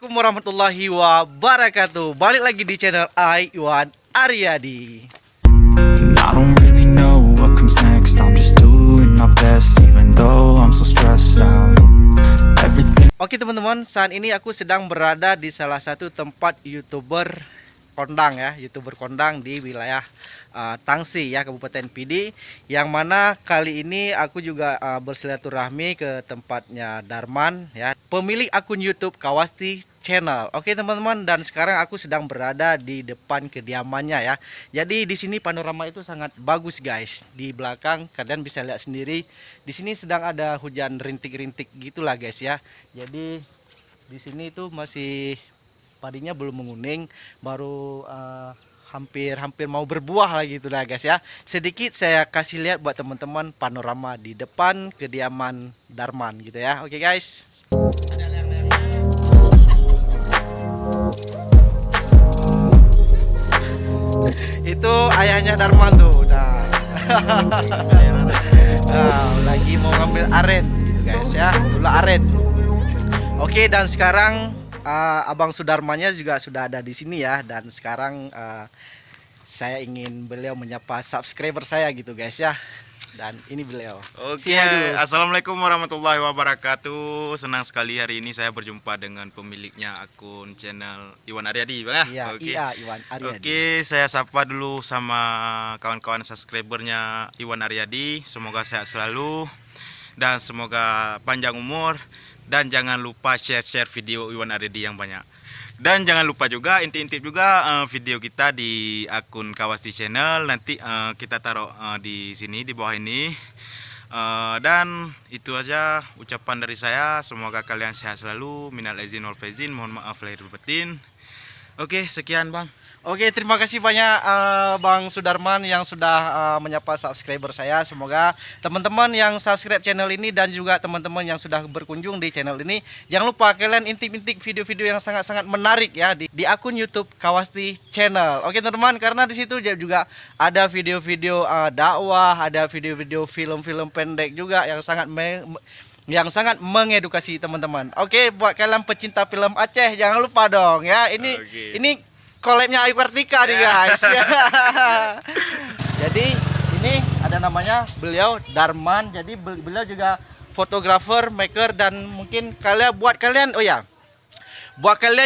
Assalamualaikum warahmatullahi wabarakatuh. Balik lagi di channel Iwan Aryadi. I don't really know what comes next. I'm just doing my best even though I'm so stressed out. Everything. Oke teman-teman, saat ini aku sedang berada di salah satu tempat YouTuber kondang ya, YouTuber kondang di wilayah Tangsi ya, Kabupaten Pidi. Yang mana kali ini aku juga bersilaturahmi ke tempatnya Darman ya, pemilik akun YouTube Kawasti Channel. Oke teman-teman, dan sekarang aku sedang berada di depan kediamannya ya. Jadi di sini panorama itu sangat bagus guys. Di belakang kalian bisa lihat sendiri. Di sini sedang ada hujan rintik-rintik gitulah guys ya. Jadi di sini itu masih padinya belum menguning, baru hampir mau berbuah lagi itu lah guys ya. Sedikit saya kasih lihat buat teman-teman panorama di depan kediaman Darman gitu ya. Oke guys. Itu ayahnya Darman tuh udah. Lagi mau ngambil aren gitu guys ya, gula aren. Oke, dan sekarang Abang Sudarmanya juga sudah ada di sini ya, dan sekarang saya ingin beliau menyapa subscriber saya gitu guys ya. Dan ini beliau. Oke, assalamualaikum warahmatullahi wabarakatuh. Senang sekali hari ini saya berjumpa dengan pemiliknya akun channel Iwan Aryadi, bang ya. Iya, Oke. iya, Iwan Aryadi. Oke, saya sapa dulu sama kawan-kawan subscribernya Iwan Aryadi. Semoga sehat selalu dan semoga panjang umur. Dan jangan lupa share video Iwan Aryadi yang banyak. Dan jangan lupa juga intip-intip juga video kita di akun Kawasti Channel. Nanti kita taruh di sini di bawah ini. Dan itu aja ucapan dari saya. Semoga kalian sehat selalu. Minal aizin wal faizin. Mohon maaf lahir batin. Oke, sekian bang. Oke, terima kasih banyak Bang Sudarman yang sudah menyapa subscriber saya. Semoga teman-teman yang subscribe channel ini dan juga teman-teman yang sudah berkunjung di channel ini, jangan lupa kalian intip-intip video-video yang sangat-sangat menarik ya di akun YouTube Kawasti Channel. Oke teman-teman, karena di situ juga ada video-video dakwah, ada video-video film-film pendek juga yang sangat mengedukasi teman-teman. Oke, buat kalian pecinta film Aceh jangan lupa dong ya. Ini collabnya Ayu Kartika nih guys. Jadi ini ada namanya beliau Darman. Jadi beliau juga fotografer, maker, dan mungkin buat kalian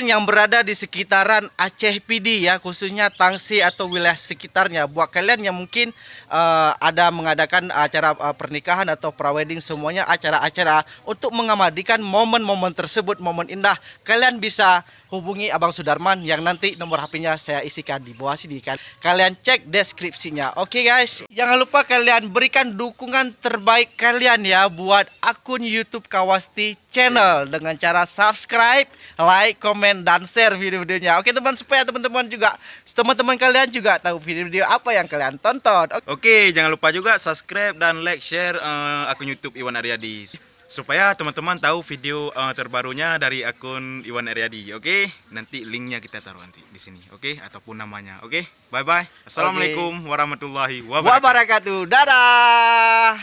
yang berada di sekitaran Aceh Pidi ya, khususnya Tangsi atau wilayah sekitarnya, buat kalian yang mungkin ada mengadakan acara pernikahan atau prawedding, semuanya acara-acara untuk mengabadikan momen-momen tersebut, momen indah, kalian bisa hubungi Abang Sudarman yang nanti nomor HP-nya saya isikan di bawah sini kan. Kalian cek deskripsinya. Oke guys, jangan lupa kalian berikan dukungan terbaik kalian ya buat akun YouTube Kawasti Channel dengan cara subscribe, like, komen, dan share video-videonya. Oke teman, supaya teman-teman kalian juga tahu video-video apa yang kalian tonton. Oke, jangan lupa juga subscribe dan like, share akun YouTube Iwan Aryadi. Supaya teman-teman tahu video terbarunya dari akun Iwan Aryadi. Oke, nanti linknya kita taruh nanti di sini. Oke, ataupun namanya. Oke, bye bye. Assalamualaikum warahmatullahi wabarakatuh. Dadah.